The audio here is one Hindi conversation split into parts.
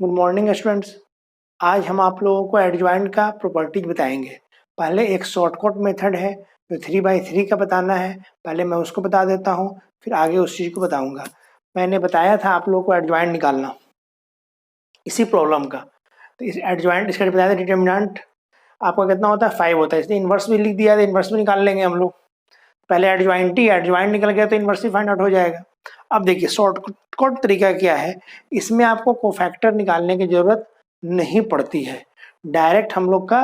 Good morning students. आज हम आप लोगों को एडजॉइंट का प्रॉपर्टीज बताएंगे। पहले एक शॉर्टकट मेथड है जो 3/3 का बताना है, पहले मैं उसको बता देता हूँ, फिर आगे उस चीज़ को बताऊंगा। मैंने बताया था आप लोगों को एडजॉइंट निकालना इसी प्रॉब्लम का। तो इस एडजॉइंट इसका बताया था डिटर्मिनेंट आपका कितना होता है 5 होता है, इसलिए इन्वर्स भी लिख दिया, तो इन्वर्स भी निकाल लेंगे हम लोग। पहले एडजॉइंट निकल गया तो इन्वर्स भी फाइंड आउट हो जाएगा। अब देखिए शॉर्टकट तरीका क्या है, इसमें आपको कोफैक्टर निकालने की जरूरत नहीं पड़ती है, डायरेक्ट हम लोग का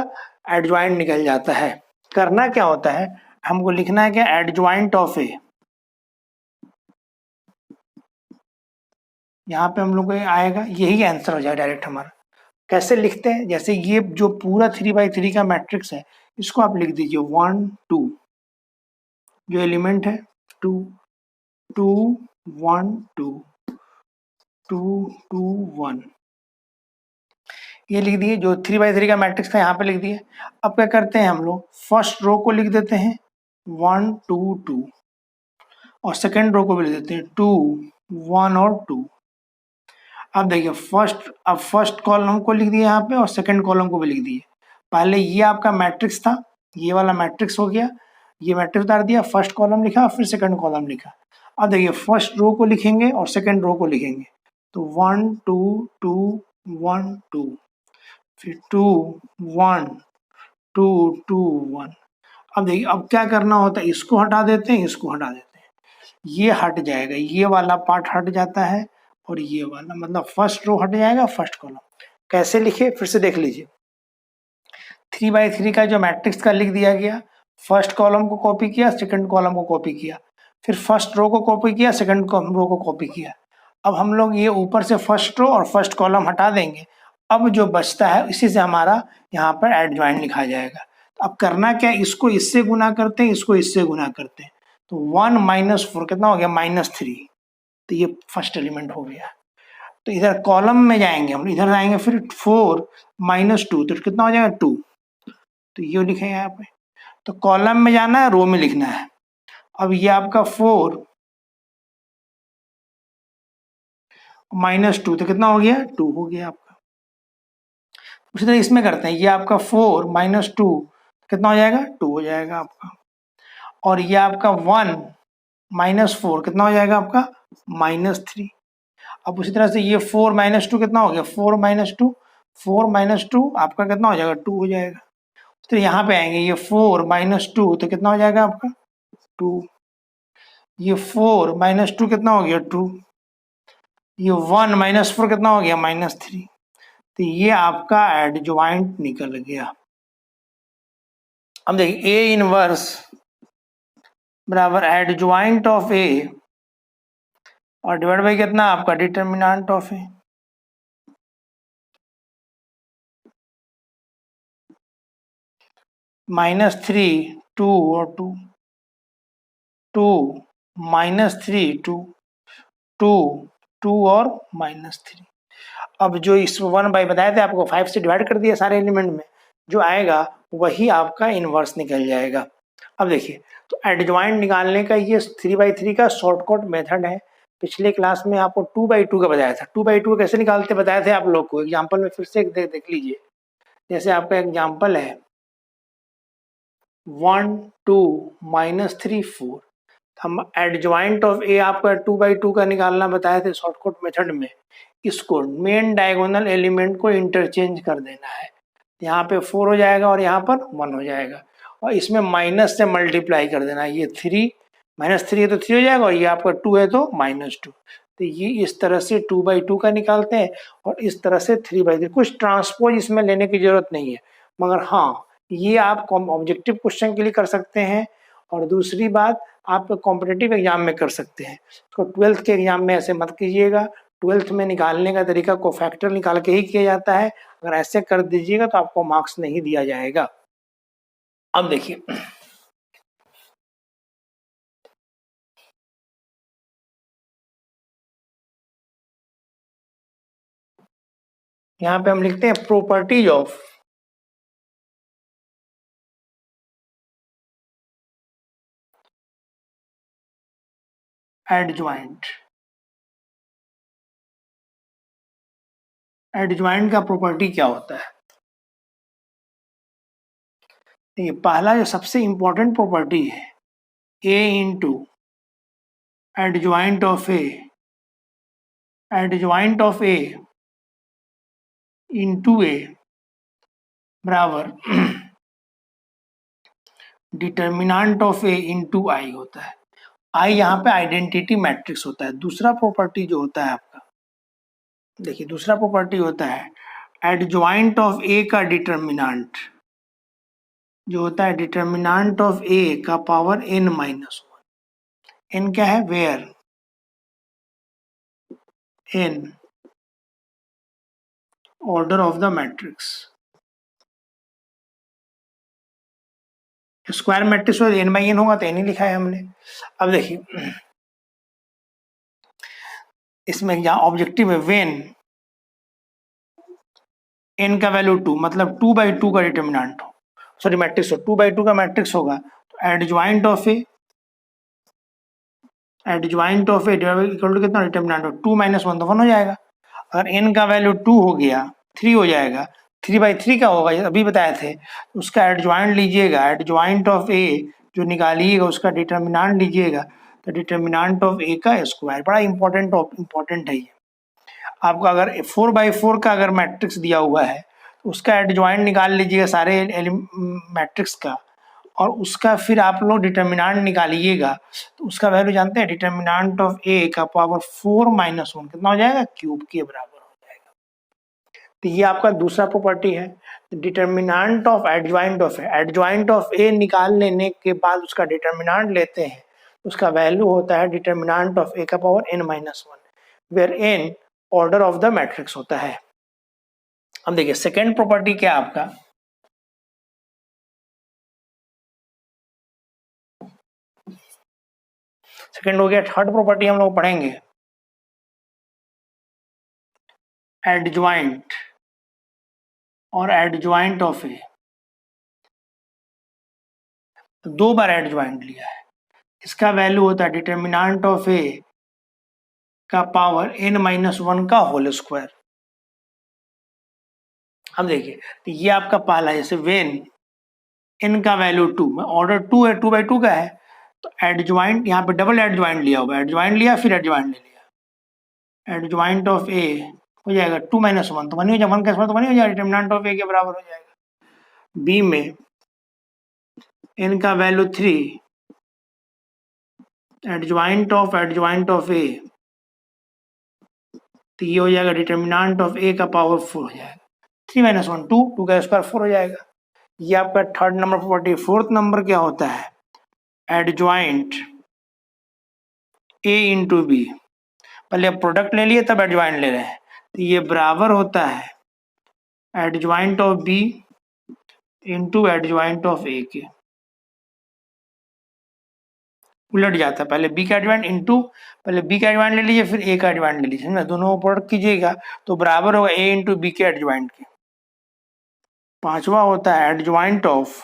एडजॉइंट निकल जाता है। करना क्या होता है, हमको लिखना है कि एडजॉइंट ऑफ ए, यहाँ पे हम लोग को आएगा, यही आंसर हो जाएगा डायरेक्ट हमारा। कैसे लिखते हैं, जैसे ये जो पूरा 3/3 का मैट्रिक्स है, इसको आप लिख दीजिए 1 2, जो एलिमेंट है 2 2 1 2 2 2 1, ये लिख दिए। जो 3/3 का मैट्रिक्स था यहाँ पे लिख दिए। अब क्या करते हैं हम लोग, फर्स्ट रो को लिख देते हैं 1 2 2, और सेकेंड रो को भी लिख देते हैं 2 1 और 2। अब देखिए फर्स्ट कॉलम को लिख दिए यहाँ पे, और सेकेंड कॉलम को भी लिख दिए। पहले ये आपका मैट्रिक्स था, ये वाला मैट्रिक्स हो गया, ये मैट्रिक्स उतार दिया, फर्स्ट कॉलम लिखा फिर सेकेंड कॉलम लिखा। अब देखिए फर्स्ट रो को लिखेंगे और सेकेंड रो को लिखेंगे, तो 1 2 2 1 2, फिर 2 1 2 2 1। अब देखिए अब क्या करना होता है, इसको हटा देते हैं, इसको हटा देते हैं, ये हट जाएगा, ये वाला पार्ट हट जाता है, और ये वाला मतलब फर्स्ट रो हट जाएगा, फर्स्ट कॉलम। कैसे लिखे फिर से देख लीजिए। 3/3 का जो मैट्रिक्स का लिख दिया गया, फर्स्ट कॉलम को कॉपी किया, सेकंड कॉलम को कॉपी किया, फिर फर्स्ट रो को कॉपी किया, सेकंड रो को कॉपी किया। अब हम लोग ये ऊपर से फर्स्ट रो और फर्स्ट कॉलम हटा देंगे, अब जो बचता है इसी से हमारा यहाँ पर एडजॉइंट लिखा जाएगा। तो अब करना क्या, इसको इससे गुना करते हैं, इसको इससे गुना करते हैं, तो 1 - 4 कितना हो गया -3, तो ये फर्स्ट एलिमेंट हो गया। तो इधर कॉलम में जाएंगे हम, इधर आएंगे फिर 4 - 2, तो कितना हो जाएगा 2, तो ये लिखेंगे यहाँ पे। तो कॉलम में जाना है, रो में लिखना है। अब ये आपका 4 - 2, तो कितना हो गया 2 हो गया आपका। उसी तरह इसमें करते हैं, ये आपका 4 - 2 कितना हो जाएगा 2 हो जाएगा आपका, और ये आपका 1 - 4 कितना हो जाएगा आपका -3। अब उसी तरह से ये 4 - 2 कितना हो गया 4 - 2, 4 - 2 आपका कितना हो जाएगा 2 हो जाएगा। तो यहाँ पे आएंगे, ये 4 - 2 तो कितना हो जाएगा आपका 2, ये 4 - 2 कितना हो गया 2, ये 1 - 4 कितना हो गया -3। तो ये आपका एडजॉइंट निकल गया। अब देखिए ए इनवर्स बराबर एडजॉइंट ऑफ ए, और डिवाइड बाई कितना आपका डिटर्मिनेंट ऑफ ए। -3 2 और 2 2 -3 2 2 2 और -3। अब जो इस 1 बाई बताए थे आपको 5 से डिवाइड कर दिया सारे एलिमेंट में, जो आएगा वही आपका इनवर्स निकल जाएगा। अब देखिए, तो एडजॉइंट निकालने का ये 3/3 का शॉर्टकट मेथड है। पिछले क्लास में आपको 2/2 का बताया था, 2/2 कैसे निकालते बताए थे आप लोग को, एग्जाम्पल में फिर से देख लीजिए। जैसे आपका एग्जाम्पल है 1 2 -3 4, हम एडजॉइंट ऑफ ए आपका 2/2 का निकालना बताए थे शॉर्टकट मेथड में। इसको मेन डायगोनल एलिमेंट को इंटरचेंज कर देना है, यहाँ पे 4 हो जाएगा और यहाँ पर 1 हो जाएगा, और इसमें माइनस से मल्टीप्लाई कर देना है। ये 3 -3 है तो 3 हो जाएगा, और ये आपका 2 है तो -2। तो ये इस तरह से 2/2 का निकालते हैं, और इस तरह से 3/3। कुछ ट्रांसपोज इसमें लेने की जरूरत नहीं है, मगर हाँ ये आप ऑब्जेक्टिव क्वेश्चन के लिए कर सकते हैं, और दूसरी बात आप कॉम्पिटिटिव एग्जाम में कर सकते हैं। तो 12th के एग्जाम में ऐसे मत कीजिएगा, 12th में निकालने का तरीका को फैक्टर निकाल के ही किया जाता है, अगर ऐसे कर दीजिएगा तो आपको मार्क्स नहीं दिया जाएगा। अब देखिए यहाँ पे हम लिखते हैं प्रॉपर्टीज ऑफ एडजॉइंट। एडजॉइंट का प्रॉपर्टी क्या होता है? ये पहला जो सबसे इंपॉर्टेंट प्रॉपर्टी है, A into adjoint of A, adjoint of A into A बराबर determinant of A into I होता है। आई यहाँ पे आइडेंटिटी मैट्रिक्स होता है। दूसरा प्रॉपर्टी जो होता है आपका, देखिए दूसरा प्रॉपर्टी होता है एडजॉइंट ऑफ ए का डिटर्मिनेंट जो होता है डिटर्मिनेंट ऑफ ए का power n minus one. N क्या है? Where n order of the matrix. Square matrix हो n बाई n होगा तो n ही लिखा है हमने। अब देखिए इसमें जहाँ ऑब्जेक्टिव है वेन n का वैल्यू 2 मतलब 2/2 का डिटर्मिनेंट हो, सॉरी मैट्रिक्स हो, 2/2 का मैट्रिक्स होगा तो adjoint of A equal to कितना डिटर्मिनेंट हो 2 माइनस 1 तो 1 हो जाएगा। अगर n का वैल्यू 2 हो गया 3 हो जाएगा, 3/3 का होगा अभी बताए थे, उसका एडजॉइंट लीजिएगा, एडजॉइंट ऑफ ए जो निकालिएगा उसका डिटर्मिनेंट लीजिएगा तो डिटर्मिनेंट ऑफ ए का स्क्वायर। बड़ा इंपॉर्टेंट है ये। आपको अगर 4/4 का अगर मैट्रिक्स दिया हुआ है तो उसका एडजॉइंट निकाल लीजिएगा सारे मैट्रिक्स का, और उसका फिर आप लोग डिटर्मिनेंट निकालिएगा तो उसका वैल्यू जानते हैं, डिटर्मिनेंट ऑफ ए का पावर 4 माइनस 1 कितना हो जाएगा? क्यूब के बराबर हो जाएगा। तो ये आपका दूसरा प्रॉपर्टी है। डिटर्मिनेंट ऑफ एडजॉइंट ऑफ ए निकाल लेने के बाद उसका डिटर्मिनेंट लेते हैं, उसका वैल्यू होता है डिटर्मिनेंट ऑफ ए का power n minus one, where n order of the matrix होता है। अब देखिए सेकेंड प्रॉपर्टी क्या आपका, सेकेंड हो गया। थर्ड प्रॉपर्टी हम लोग पढ़ेंगे एडजॉइंट और एडजॉइंट ऑफ ए। तो 2 बार एडजॉइंट लिया है, इसका वैल्यू होता है डिटर्मिनेंट ऑफ ए का पावर n माइनस वन का होल स्क्वायर। अब देखिए तो ये आपका पहला, जैसे वेन n का वैल्यू 2 ऑर्डर 2 है, 2/2 का है, तो एडजॉइंट यहाँ पे डबल एडजॉइंट लिया होगा, एडजॉइंट लिया फिर एडजॉइंट ले लिया, एडजॉइंट ऑफ ए हो जाएगा 2 माइनस वन तो 1 हो जाएगा, 1 का स्क्वायर तो 1 हो जाएगा, डिटर्मिनेंट ऑफ ए के बराबर हो जाएगा। बी में n का वैल्यू 3, एडजॉइंट ऑफ ए तो ये हो जाएगा डिटर्मिनेंट ऑफ ए का पावर 4 हो जाएगा, 3 माइनस वन 2, 2 का स्क्वायर 4 हो जाएगा। ये आपका third number property. Fourth number क्या होता है, एडजॉइंट ए इंटू बी। पहले प्रोडक्ट ले लिए तब एडजॉइंट ले रहे हैं, तो ये बराबर होता है adjoint of B into adjoint of A के। उलट जाता है, पहले बी का एडजॉइंट इंटू, पहले बी का एडजॉइंट ले लीजिए फिर ए का एडजॉइंट ले लीजिए, समझा, दोनों प्रोडक्ट कीजिएगा तो बराबर होगा ए इंटू बी के एडजॉइंट के। पांचवा होता है एडजॉइंट ऑफ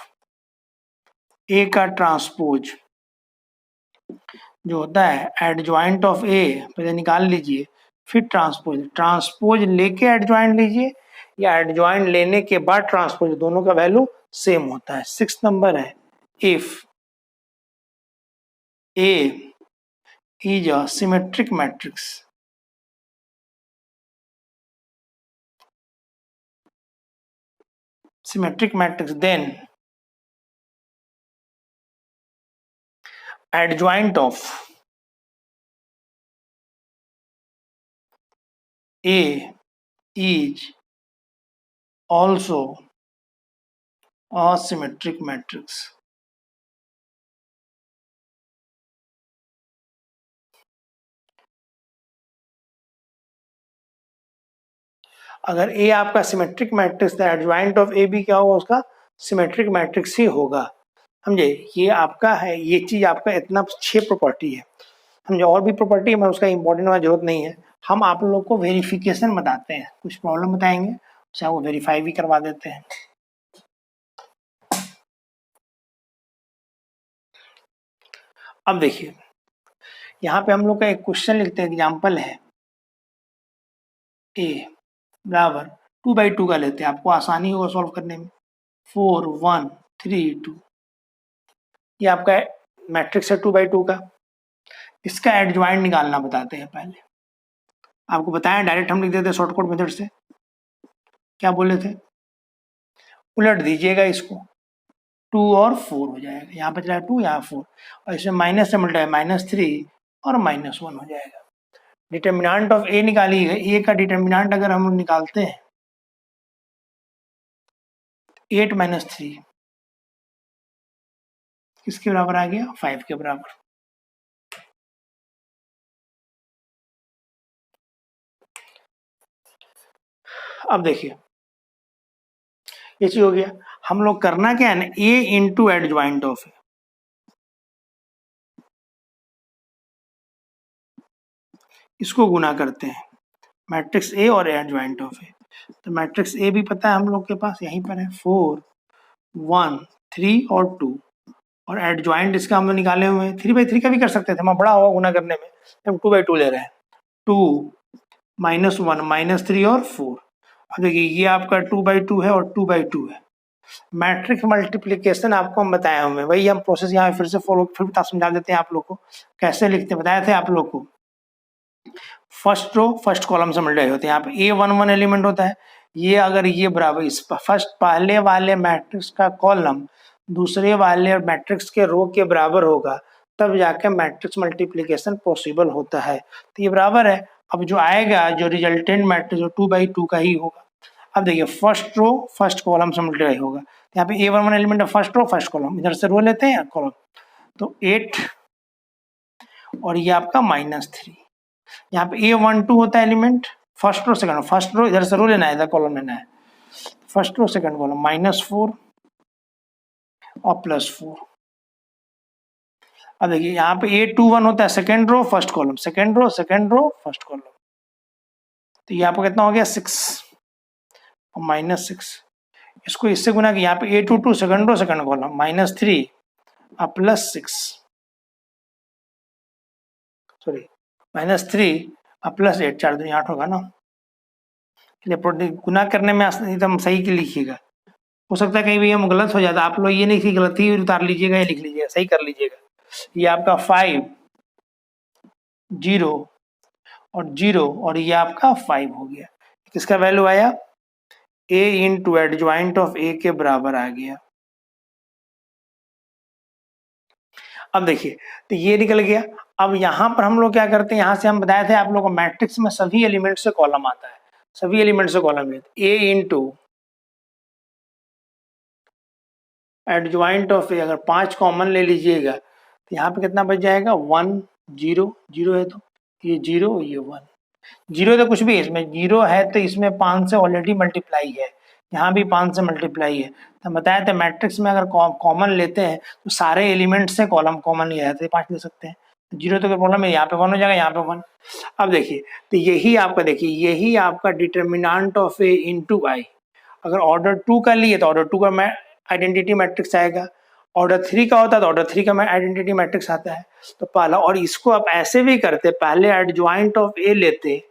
ए का ट्रांसपोज, जो होता है एडजॉइंट ऑफ ए पहले निकाल लीजिए फिर ट्रांसपोज लेके एडजॉइंट लीजिए या एडजॉइंट लेने के बाद ट्रांसपोज, दोनों का वैल्यू सेम होता है। 6 नंबर है if A is a symmetric matrix, then adjoint of A is also a symmetric matrix। अगर A आपका सिमेट्रिक मैट्रिक्स है, एडजॉइंट ऑफ ए भी क्या होगा, उसका सिमेट्रिक मैट्रिक्स ही होगा। समझे, ये आपका है, ये चीज आपका इतना 6 प्रॉपर्टी है। समझे, और भी प्रॉपर्टी है, मैं उसका इंपॉर्टेंट वाला जरूरत नहीं है। हम आप लोगों को वेरिफिकेशन बताते हैं, कुछ प्रॉब्लम बताएंगे उसे वो वेरीफाई भी करवा देते हैं। अब देखिए यहाँ पे हम लोग का एक क्वेश्चन लिखते हैं, एग्जाम्पल है ए बराबर 2/2 का लेते हैं, आपको आसानी होगा सॉल्व करने में। 4 1 3 2, ये आपका मैट्रिक्स है 2/2 का। इसका एडजॉइंट निकालना बताते हैं पहले। आपको बताया डायरेक्ट हम लिख देते हैं शॉर्टकट मेथड से। क्या बोले थे, उलट दीजिएगा इसको, 2 और 4 हो जाएगा, यहाँ पे चला 2 यहाँ 4, और इसमें माइनस से मल्टीप्लाई -3 और -1 हो जाएगा। डिटर्मिनेंट ऑफ ए निकालिएगा, ए का डिटर्मिनेंट अगर हम निकालते हैं 8 - 3 किसके बराबर आ गया, 5 के बराबर। अब देखिए ये चीज हो गया, हम लोग करना क्या है ना, ए इंटू एडजॉइंट ऑफ ए, इसको गुना करते हैं मैट्रिक्स ए और एडजॉइंट ऑफ ए। तो मैट्रिक्स ए भी पता है हम लोग के पास, यहीं पर है 4 1 3 और 2, और एडजॉइंट इसका हम लोग निकाले हुए हैं 3/3 का भी कर सकते थे, मैं बड़ा होगा गुना करने में, हम 2/2 ले रहे हैं। 2 -1 -3 और 4। अब देखिए ये आपका 2/2 है और 2/2 है। मैट्रिक्स मल्टीप्लिकेशन आपको हम बताए हुए हैं, वही हम प्रोसेस यहाँ फिर से फॉलो फिर समझा देते हैं आप लोग को कैसे लिखते हैं, बताए थे आप लोग को। फर्स्ट रो फर्स्ट कॉलम से मल्टीप्लाई होते हैं, यहाँ पे A11 एलिमेंट होता है, ये अगर ये बराबर इस फर्स्ट पहले वाले मैट्रिक्स का कॉलम दूसरे वाले मैट्रिक्स के रो के बराबर होगा, तब जाके मैट्रिक्स मल्टीप्लिकेशन पॉसिबल होता है। तो ये बराबर है, अब जो आएगा जो रिजल्टेंट मैट्रिक्स जो 2/2 का ही होगा। अब देखिए फर्स्ट रो फर्स्ट कॉलम से मल्टीप्लाई होगा, यहाँ पे A11 एलिमेंट है, फर्स्ट रो फर्स्ट कॉलम, इधर से रो लेते हैं कॉलम, तो 8 और ये आपका -3। यहाँ पे A12 होता है element, first row second, first row इधर से रो लेना है, इधर कॉलम लेना है, फर्स्ट रो सेकंड कॉलम -4 और +4। अब देखिए यहाँ पे A21 होता है second row first column, second row first column, तो यहाँ पे कितना हो गया 6 और -6, इसको इससे गुना कि यहाँ पे A22 second row second column -3 और +6, सॉरी -3 और +8, 4 दूनी 8 होगा ना, गुना करने में एकदम सही के लिखिएगा, हो सकता है कहीं भी हम गलत हो जाता, आप लोग ये नहीं कि गलती उतार लीजिएगा, ये लिख लीजिएगा, सही कर लीजिएगा। ये आपका 5 0 और 0 और ये आपका 5 हो गया, किसका वैल्यू आया, a into adjoint of a के बराबर आ गया। अब देखिए तो ये निकल गया। अब यहाँ पर हम लोग क्या करते हैं, यहाँ से हम बताए थे आप लोग को मैट्रिक्स में सभी एलिमेंट से कॉलम आता है, सभी एलिमेंट से कॉलम लेते, a इंटू एडजॉइंट ऑफ ए, अगर 5 कॉमन ले लीजिएगा तो यहाँ पे कितना बच जाएगा, 1 0 0 है, तो ये 0 ये 1 0 तो कुछ भी, इसमें 0 है तो इसमें 5 से ऑलरेडी मल्टीप्लाई है, यहाँ भी 5 से मल्टीप्लाई है। तो बताया था मैट्रिक्स में अगर कॉमन लेते हैं तो सारे एलिमेंट से कॉलम कॉमन ले जाते हैं, 5 ले सकते हैं, 0 तो प्रॉब्लम है, यहाँ पे 1 हो जाएगा, यहाँ पे 1। अब देखिए तो यही आपका, देखिए यही आपका डिटर्मिनेंट ऑफ ए इंटू आई, अगर ऑर्डर 2 का लिए तो ऑर्डर 2 का मैं आइडेंटिटी मैट्रिक्स आएगा, ऑर्डर 3 का होता है तो ऑर्डर 3 का मैं आइडेंटिटी मैट्रिक्स आता है। तो पहला, और इसको आप ऐसे भी करते, पहले एडजॉइंट ऑफ ए लेते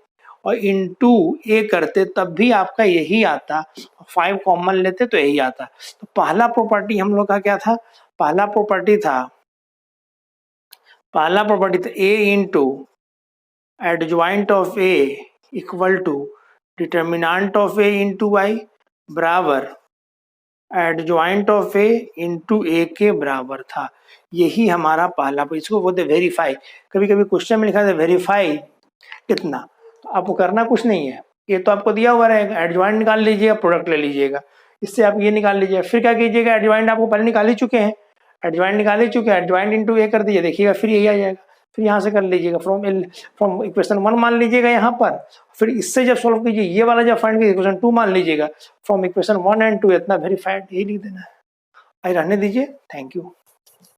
और इनटू ए करते, तब भी आपका यही आता, 5 कॉमन लेते तो यही आता। तो पहला प्रॉपर्टी हम लोग का क्या था, पहला प्रॉपर्टी था A into adjoint of A equal to determinant of A into I बराबर adjoint of A into A के बराबर था। यही हमारा पहला, इसको बोलते वेरीफाई, कभी कभी क्वेश्चन में लिखा था वेरीफाई कितना, तो आपको करना कुछ नहीं है, ये तो आपको दिया हुआ रहेगा, एडजॉइंट निकाल लीजिएगा, प्रोडक्ट ले लीजिएगा, इससे आप ये निकाल लीजिएगा, फिर क्या कीजिएगा, एडजॉइंट आपको पहले निकाल ही चुके हैं, एडजॉइंट निकाल ही चुके हैं, एडजॉइंट इंटू ए कर दीजिए, देखिएगा फिर यही आ जाएगा, फिर यहाँ से कर लीजिएगा फ्रॉम इक्वेशन 1 मान लीजिएगा यहाँ पर, फिर इससे जब सॉल्व कीजिए ये वाला जब फाइंड कीजिए इक्वेशन 2 मान लीजिएगा, फ्रॉम इक्वेशन 1 एंड 2 इतना वेरीफाइड, यही लिख देना है। रहने दीजिए, थैंक यू।